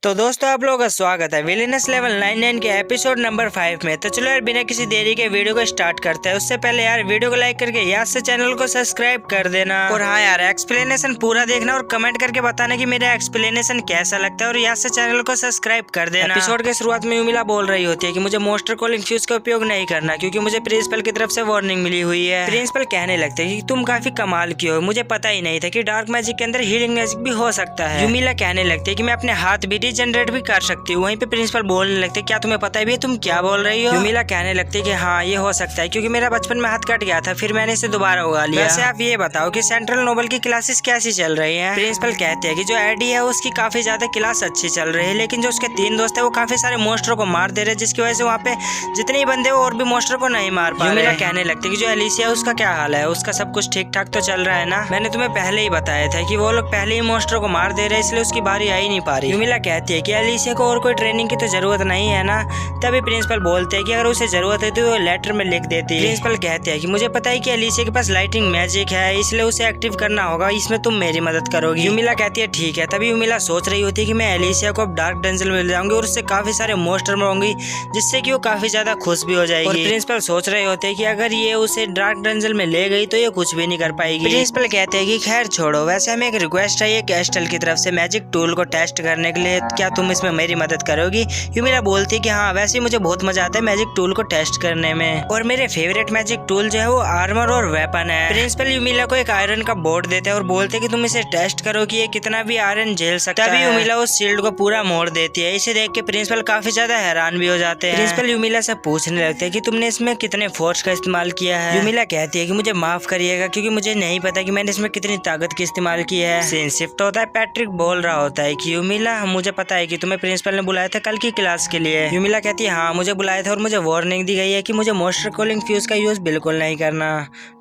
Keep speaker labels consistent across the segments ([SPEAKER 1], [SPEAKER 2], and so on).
[SPEAKER 1] तो दोस्तों आप लोगों का स्वागत है विलेनस लेवल 99 के एपिसोड नंबर 5 में। तो चलो यार बिना किसी देरी के वीडियो को स्टार्ट करते हैं। उससे पहले यार वीडियो को लाइक करके याद से चैनल को सब्सक्राइब कर देना। और हाँ यार एक्सप्लेनेशन पूरा देखना और कमेंट करके बताना कि मेरा एक्सप्लेनेशन कैसा लगता है और याद से चैनल को सब्सक्राइब कर देना। एपिसोड के शुरुआत में यूमिला बोल रही होती है कि मुझे मोस्टर कॉलिंग फ्यूज का उपयोग नहीं करना क्योंकि मुझे प्रिंसिपल की तरफ से वार्निंग मिली हुई है। प्रिंसिपल कहने लगते हैं कि तुम काफी कमाल की हो, मुझे पता ही नहीं था कि डार्क मैजिक के अंदर हीलिंग मैजिक भी हो सकता है। यूमिला कहने लगती है कि मैं अपने हाथ भी रीजनरेट भी कर सकती हूँ। वहीं पे प्रिंसिपल बोलने लगते क्या तुम्हें पता है भी तुम क्या बोल रही हो। यूमिला कहने लगती है कि हाँ ये हो सकता है क्योंकि मेरा बचपन में हाथ कट गया था, फिर मैंने इसे दोबारा उगा लिया। वैसे आप ये बताओ कि सेंट्रल नोबल की क्लासेस कैसी चल रही हैं। प्रिंसिपल कहते हैं कि जो एडी है उसकी काफी ज्यादा क्लास अच्छी चल रही है, लेकिन जो उसके 3 दोस्त है वो काफी सारे मोस्टर को मार दे रहे हैं, जिसकी वजह से वहाँ पे जितने बंदे और भी मोस्टर को नहीं मार पा रहे। यूमिला कहने लगती है कि जो एलिसिया है उसका क्या हाल है, उसका सब कुछ ठीक ठाक तो चल रहा है ना। मैंने तुम्हें पहले ही बताया था कि वो लोग पहले ही मोस्टर को मार दे रहे हैं, इसलिए उसकी बारी आ ही नहीं पा रही। यूमिला कहती है कि एलिसिया को और कोई ट्रेनिंग की तो जरूरत नहीं है ना। तभी प्रिंसिपल बोलते हैं कि अगर उसे जरूरत है तो वो लेटर में लिख देती है। प्रिंसिपल कहते हैं कि मुझे पता है कि एलिसिया के पास लाइटिंग मैजिक है, इसलिए उसे एक्टिव करना होगा, इसमें तुम मेरी मदद करोगी। यूमिला कहती है ठीक है। तभी यूमिला सोच रही होती है कि मैं एलिसिया को अब डार्क डंजन में ले जाऊंगी और उससे काफी सारे मोस्टर मारूंगी, जिससे कि वो काफी ज्यादा खुश भी हो जाएगी। और प्रिंसिपल सोच रहे होते हैं कि अगर ये उसे डार्क डंजन में ले गई तो ये कुछ भी नहीं कर पाएगी। प्रिंसिपल कहते हैं कि खैर छोड़ो, वैसे हमें एक रिक्वेस्ट है ये कैस्टल की तरफ से मैजिक टूल को टेस्ट करने के लिए, क्या तुम इसमें मेरी मदद करोगी। यूमिला बोलती है कि हाँ वैसे ही मुझे बहुत मजा आता है मैजिक टूल को टेस्ट करने में, और मेरे फेवरेट मैजिक टूल जो है वो आर्मर और वेपन है। प्रिंसिपल यूमिला को एक आयरन का बोर्ड देते हैं और बोलते हैं कि तुम इसे टेस्ट करो कि ये कितना भी आयरन झेल सकता है। तभी यूमिला उस शील्ड को पूरा मोड़ देती है। इसे देख के प्रिंसिपल काफी ज्यादा हैरान भी हो जाते हैं। प्रिंसिपल यूमिला से पूछने लगते हैं कि तुमने इसमें कितने फोर्स का इस्तेमाल किया है। यूमिला कहती है कि मुझे माफ करिएगा क्योंकि मुझे नहीं पता कि मैंने इसमें कितनी ताकत की इस्तेमाल की है। सीन शिफ्ट होता है, पैट्रिक बोल रहा होता है कि यूमिला मुझे पता है कि तुम्हें प्रिंसिपल ने बुलाया था कल की क्लास के लिए। यूमिला कहती है हाँ मुझे बुलाया था और मुझे वार्निंग दी गई है कि मुझे मोस्टर कॉलिंग फ्यूज का यूज बिल्कुल नहीं करना।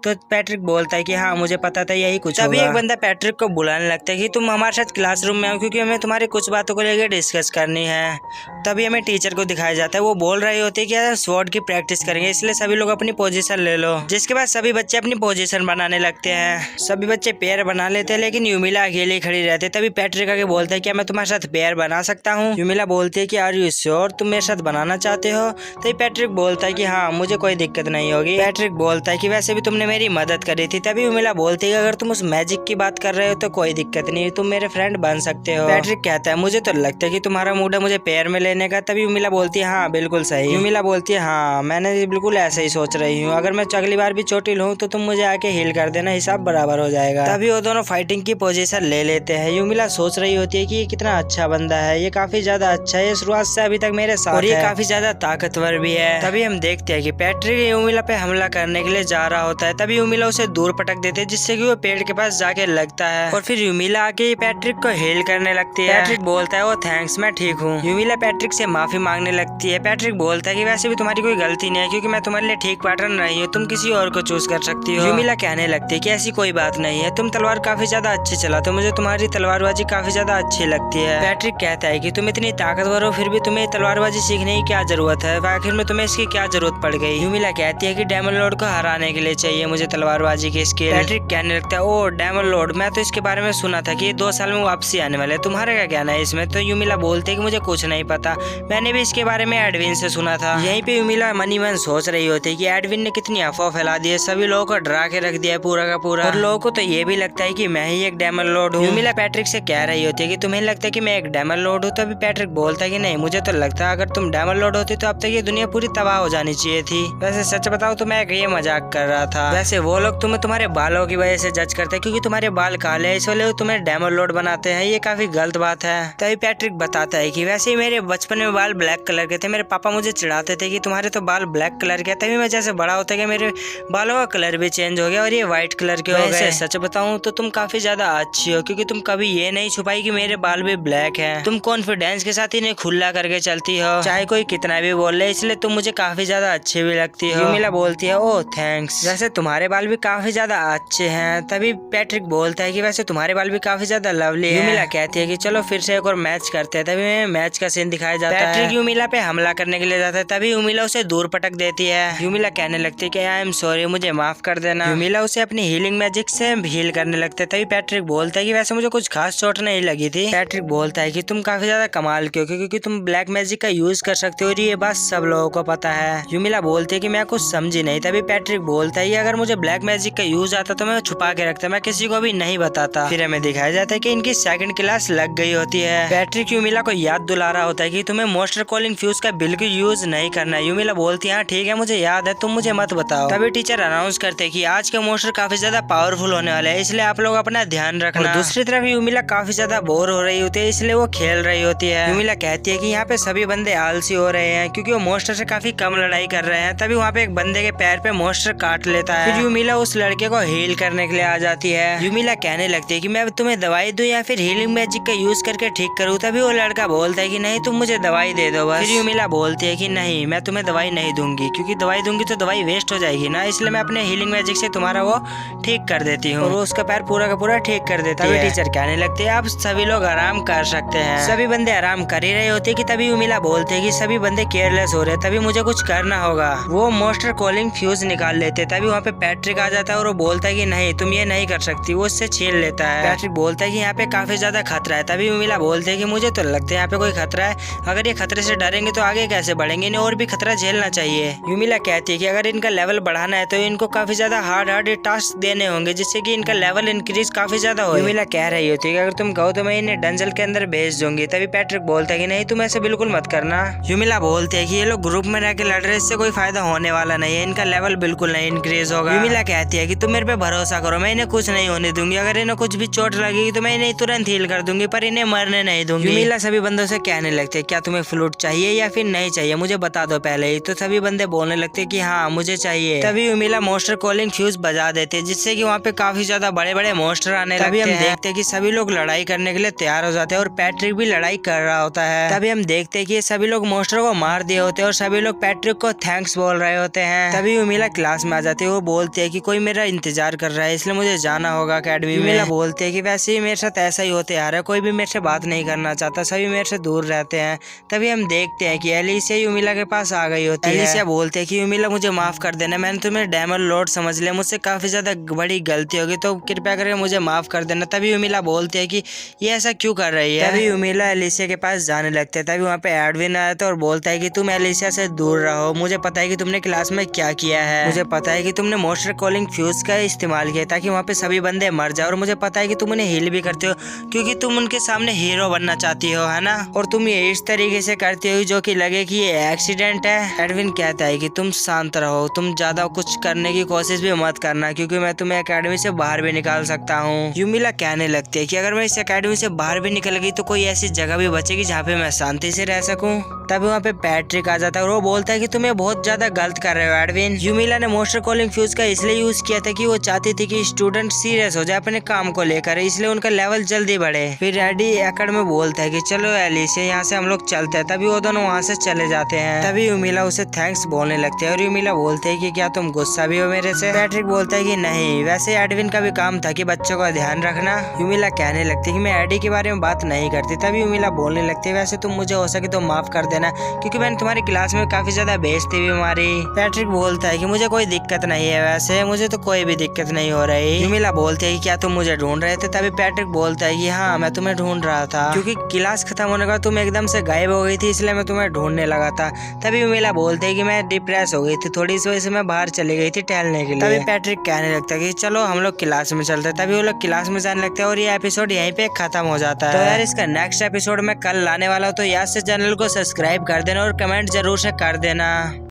[SPEAKER 1] तो पैट्रिक बोलता है कि हाँ मुझे पता था यही कुछ होगा। तभी एक बंदा पैट्रिक को बुलाने लगता है कि तुम हमारे साथ क्लासरूम में आओ क्योंकि हमें तुम्हारी कुछ बातों को लेकर डिस्कस करनी है। तभी हमें टीचर को दिखाया जाता है, वो बोल रही होती है कि यार स्वॉर्ड की प्रैक्टिस करेंगे, इसलिए सभी लोग अपनी पोजीशन ले लो। जिसके बाद सभी बच्चे अपनी पोजीशन बनाने लगते हैं। सभी बच्चे पैर बना लेते हैं लेकिन यूमिला अकेले खड़ी रहती है। तभी पैट्रिक आके बोलता है क्या मैं तुम्हारे साथ पैर बना सकता हूँ। यूमिला बोलती है कि आर यू श्योर, तुम मेरे साथ बनाना चाहते हो। तभी पैट्रिक बोलता है कि हाँ मुझे कोई दिक्कत नहीं होगी। पैट्रिक बोलता है कि वैसे भी तुमने मेरी मदद करी थी। तभी यूमिला बोलती है कि अगर तुम उस मैजिक की बात कर रहे हो तो कोई दिक्कत नहीं, तुम मेरे फ्रेंड बन सकते हो। पैट्रिक कहता है मुझे तो लगता है कि तुम्हारा मूड है मुझे पैर में लेने का। तभी यूमिला बोलती है हाँ बिल्कुल सही। यूमिला बोलती है हाँ मैंने बिल्कुल ऐसे ही सोच रही हूँ, अगर मैं अगली बार भी चोटिल हूँ तो तुम मुझे आके हील कर देना, हिसाब बराबर हो जाएगा। तभी वो दोनों फाइटिंग की पोजीशन ले लेते हैं। यूमिला सोच रही होती है कि ये कितना अच्छा बंदा है, ये काफी ज्यादा अच्छा है, ये शुरुआत से अभी तक मेरे साथ और ये काफी ज्यादा ताकतवर भी है। तभी हम देखते हैं कि पैट्रिक यूमिला पे हमला करने के लिए जा रहा होता है। तभी यूमिला उसे दूर पटक देते हैं जिससे कि वो पेड़ के पास जाके लगता है और फिर यूमिला आके पैट्रिक को हील करने लगती है। पैट्रिक बोलता है ओ थैंक्स मैं ठीक हूँ। यूमिला पैट्रिक से माफी मांगने लगती है। पैट्रिक बोलता है कि वैसे भी तुम्हारी कोई गलती नहीं है क्योंकि मैं तुम्हारे लिए ठीक पार्टनर नहीं हूँ, तुम किसी और को चूज कर सकती हो। यूमिला कहने लगती है कि ऐसी कोई बात नहीं है, तुम तलवार काफी ज्यादा अच्छी चलाते हो, मुझे तुम्हारी तलवारबाजी काफी ज्यादा अच्छी लगती है। पैट्रिक कहता है कि तुम इतनी ताकतवर हो फिर भी तुम्हें तलवारबाजी सीखने की क्या जरूरत है, आखिर में तुम्हें इसकी क्या जरूरत पड़ गई। यूमिला कहती है कि डेमन लॉर्ड को हराने के लिए चाहिए मुझे तलवारबाजी की स्किल। पैट्रिक कहने लगता है ओ डेमन लॉर्ड, मैं तो इसके बारे में सुना था कि 2 साल में वापसी आने वाले, तुम्हारा क्या कहना है इसमें। तो यूमिला बोलते है कि मुझे कुछ नहीं पता, मैंने भी इसके बारे में एडविन से सुना था। यहीं पे यूमिला मनी मन सोच रही होती है कि एडविन ने कितनी अफवाह फैला दी है, सभी लोगों को डरा के रख दिया है पूरा का पूरा, और लोगों को तो ये भी लगता है कि मैं ही एक डेमन लॉर्ड हूँ। यूमिला पैट्रिक से कह रही होती है कि तुम्हें लगता है कि मैं एक डेमन लॉर्ड हूँ। तो अभी पैट्रिक बोलता है कि नहीं मुझे तो लगता है अगर तुम डेमन लॉर्ड होती तो अब तक ये दुनिया पूरी तबाह हो जानी चाहिए थी। वैसे सच बताओ तो मैं ये मजाक कर रहा था। वैसे वो लोग तुम्हें तुम्हारे बालों की वजह से जज करते हैं क्योंकि तुम्हारे बाल काले हैं, इसलिए तुम्हें डेमन लॉर्ड बनाते हैं, ये काफी गलत बात है। तभी पैट्रिक बताता है कि वैसे ही मेरे बचपन में बाल ब्लैक कलर के थे, मेरे पापा मुझे चिढ़ाते थे कि तुम्हारे तो बाल ब्लैक कलर के, तभी मैं जैसे बड़ा होता गया मेरे बालों का कलर भी चेंज हो गया और ये व्हाइट कलर के हो गए। सच बताऊं तो तुम काफी ज्यादा अच्छी हो क्योंकि तुम कभी ये नहीं छुपाई कि मेरे बाल भी ब्लैक हैं। तुम कॉन्फिडेंस के साथ इन्हें खुला करके चलती हो चाहे कोई कितना भी बोल ले, इसलिए तुम मुझे काफी ज्यादा अच्छी भी लगती हो। यूमिला बोलती है ओह थैंक्स, वैसे तुम्हारे बाल भी काफी ज्यादा अच्छे हैं। तभी पैट्रिक बोलता है कि वैसे तुम्हारे बाल भी काफी ज्यादा लवली है। यूमिला कहती है कि चलो फिर से एक और मैच करते हैं। तभी मैच का सीन दिखाया जाता है। पैट्रिक यूमिला पे हमला करने के लिए जाता है, तभी यूमिला उसे दूर पटक देती है। यूमिला कहने लगती है कि आई एम सॉरी, मुझे माफ कर देना। यूमिला उसे अपनी हीलिंग मैजिक से हील करने लगते हैं। तभी पैट्रिक बोलता है कि वैसे मुझे कुछ खास चोट नहीं लगी थी। पैट्रिक बोलता है कि तुम काफी ज्यादा कमाल के हो क्योंकि तुम ब्लैक मैजिक का यूज कर सकते हो और ये बात सब लोगों को पता है। यूमिला बोलती है कि मैं कुछ समझी नहीं। तभी पैट्रिक बोलता है अगर मुझे ब्लैक मैजिक का यूज आता तो मैं छुपा के रखता, मैं किसी को भी नहीं बताता। फिर हमें दिखाया जाता है कि इनकी सेकंड क्लास लग गई होती है। पैट्रिक यूमिला को याद दिला रहा होता है कि तुम्हें मोस्टर कॉलिंग फ्यूज का बिल्कुल यूज नहीं करना है। यूमिला बोलती है हाँ ठीक है मुझे याद है, तुम मुझे मत बताओ। तभी टीचर अनाउंस करते हैं कि आज के मोस्टर काफी ज्यादा पावरफुल होने वाले हैं, इसलिए आप लोग अपना ध्यान रखना। दूसरी तरफ यूमिला काफी ज्यादा बोर हो रही होती है, इसलिए वो खेल रही होती है। यूमिला कहती है कि यहाँ पे सभी बंदे आलसी हो रहे हैं क्योंकि वो मोस्टर से काफी कम लड़ाई कर रहे हैं। तभी वहाँ पे एक बंदे के पैर पे मोस्टर काट लेता है। फिर यूमिला उस लड़के को हील करने के लिए आ जाती है। यूमिला कहने लगती है कि मैं तुम्हें दवाई दूं या फिर हीलिंग मैजिक का यूज करके ठीक करूँ। तभी वो लड़का बोलता है कि नहीं तुम मुझे दवाई दे दो बस। फिर यूमिला बोलती है कि नहीं मैं तुम्हें दवाई नहीं दूंगी क्योंकि दवाई दूंगी तो दवाई वेस्ट हो जाएगी ना, इसलिए मैं अपने हीलिंग मैजिक से तुम्हारा वो ठीक कर देती हूँ। और वो उसका पैर पूरा का पूरा ठीक कर देती है। टीचर कहने लगते हैं अब सभी लोग आराम कर सकते हैं। सभी बंदे आराम कर ही रहे होते कि तभी यूमिला बोलते हैं कि सभी बंदे केयरलेस हो रहे हैं, तभी मुझे कुछ करना होगा। वो मोस्टर कॉलिंग फ्यूज निकाल लेते। तभी वहाँ पे पैट्रिक आ जाता है और वो बोलता है कि नहीं तुम ये नहीं कर सकती। वो उससे छीन लेता है। पैट्रिक बोलता है कि यहाँ पे काफी ज्यादा खतरा है। तभी यूमिला बोलते है कि मुझे तो लगता है यहाँ पे कोई खतरा है, अगर ये खतरे से डरेंगे तो आगे कैसे बढ़ेंगे, इन्हें और भी खतरा झेलना चाहिए। यूमिला कहती है कि अगर इनका लेवल बढ़ाना है तो इनको काफी ज्यादा हार्ड टास्क देने होंगे जिससे कि इनका लेवल इंक्रीज काफी ज्यादा हो। यूमिला कह रही होती है कि अगर तुम कहो तो मैं इन्हें डंजल के अंदर भेज दूंगी। तभी पैट्रिक बोलता है कि नहीं तुम ऐसे बिल्कुल मत करना। यूमिला बोलते है कि ये लोग ग्रुप में रह के लड़ रहे, इससे कोई फायदा होने वाला नहीं है, इनका लेवल बिल्कुल नहीं इंक्रीज होगा। यूमिला कहती है कि तुम मेरे पे भरोसा करो, मैं इन्हें कुछ नहीं होने दूंगी, अगर इन्हें कुछ भी चोट लगेगी तो मैं इन्हें तुरंत हील कर दूंगी पर इन्हें मरने नहीं दूंगी। यूमिला सभी बंदों से कहने लगते क्या तुम्हें फ्लूट चाहिए या फिर नहीं चाहिए, मुझे बता दो पहले ही। तो सभी बंदे बोलने लगते कि हाँ मुझे चाहिए। तभी यूमिला मोस्टर कॉलिंग फ्यूज बजा देते जिससे कि वहाँ पे काफी ज्यादा बड़े बड़े मोस्टर आने लगते हैं। तभी हम देखते हैं कि सभी लोग लड़ाई करने के लिए तैयार हो जाते हैं और पैट्रिक भी लड़ाई कर रहा होता है। तभी हम देखते हैं कि ये सभी लोग मोस्टर को मार दिए होते हैं और सभी लोग पैट्रिक को थैंक्स बोल रहे होते हैं। तभी यूमिला क्लास में आ जाती है। वो बोलती है कि कोई मेरा इंतजार कर रहा है इसलिए मुझे जाना होगा अकेडमी में। यूमिला बोलती है कि वैसे ही मेरे साथ ऐसा ही होते आ रहा है, कोई भी मेरे से बात नहीं करना चाहता, सभी मेरे से दूर रहते हैं। तभी हम देखते हैं कि एलिसिया यूमिला के पास आ गई होती है। एलिसिया बोलते हैं कि यूमिला मुझे माफ कर देना, मैंने तुम्हें डेमन लॉर्ड समझ लिया, मुझसे काफी ज्यादा बड़ी गलती होगी तो कृपया करके मुझे माफ कर देना। तभी यूमिला बोलती है कि ये ऐसा क्यों कर रही है। तभी यूमिला एलिसिया के पास जाने लगते हैं। तभी वहाँ पे एडविन आता है और बोलता है कि तुम एलिसिया से दूर रहो, मुझे पता है कि तुमने क्लास में क्या किया है, मुझे पता है कि तुमने मोस्टर कॉलिंग फ्यूज का इस्तेमाल किया ताकि वहाँ पे सभी बंदे मर जाए, और मुझे पता है कि तुम उन्हें हील भी करते हो क्योंकि तुम उनके सामने हीरो बनना चाहती हो, है ना, और तुम ये इस तरीके से करती हो जो कि लगे कि ये एक्सीडेंट है। एडविन कहता है कि तुम शांत रहो, तुम ज्यादा कुछ करने की कोशिश भी मत करना क्योंकि मैं तुम्हें एकेडमी से बाहर भी निकाल सकता हूँ। यूमिला कहने लगती है कि अगर मैं इस एकेडमी से बाहर भी निकल गई तो कोई ऐसी जगह भी बचेगी जहाँ पे मैं शांति से रह सकूँ। तभी वहाँ पे पैट्रिक आ जाता है और वो बोलता है कि तुम बहुत ज्यादा गलत कर रहे हो एडविन। यूमिला ने मोस्टर कॉलिंग फ्यूज का इसलिए यूज किया था कि वो चाहती थी कि स्टूडेंट सीरियस हो जाए अपने काम को लेकर, इसलिए उनका लेवल जल्दी बढ़े। फिर एडी एकड़ में बोलता है कि चलो एलिसिया यहाँ से हम लोग चलते हैं। तभी वो दोनों वहाँ से चले जाते हैं। तभी यूमिला उसे थैंक्स बोलने लगते हैं और यूमिला बोलते है कि क्या तुम गुस्सा भी हो मेरे से। पैट्रिक बोलता है कि नहीं, वैसे एडविन का भी काम था कि बच्चों का ध्यान रखना। यूमिला कहने लगती है कि मैं एडी के बारे में बात नहीं करती। तभी यूमिला बोलने लगती है वैसे तुम मुझे हो सके तो माफ कर देना क्योंकि मैंने तुम्हारी क्लास में काफी ज्यादा बेइज्जती भी मारी। पैट्रिक बोलता है कि मुझे कोई दिक्कत नहीं है, वैसे मुझे तो कोई भी दिक्कत नहीं हो रही। यूमिला बोलती है कि क्या तुम मुझे ढूंढ रहे थे। तभी पैट्रिक बोलता है कि हाँ मैं तुम्हें ढूंढ रहा था क्योंकि क्लास खत्म होने का तुम एकदम से गायब हो गई थी, इसलिए मैं तुम्हें ढूंढने लगा था। तभी यूमिला बोलते है कि मैं डिप्रेस हो गई थी थोड़ी, इस वजह से मैं बाहर चली गई थी टहलने के लिए। तभी पैट्रिक कहने लगता है कि चलो हम लोग क्लास में चलते हैं। तभी वो लोग क्लास में जाने लगते हैं और ये एपिसोड यहीं पे खत्म हो जाता है। तो यार इसका नेक्स्ट एपिसोड मैं कल लाने वाला हूँ, तो याद से चैनल को सब्सक्राइब कर देना और कमेंट जरूर से कर देना।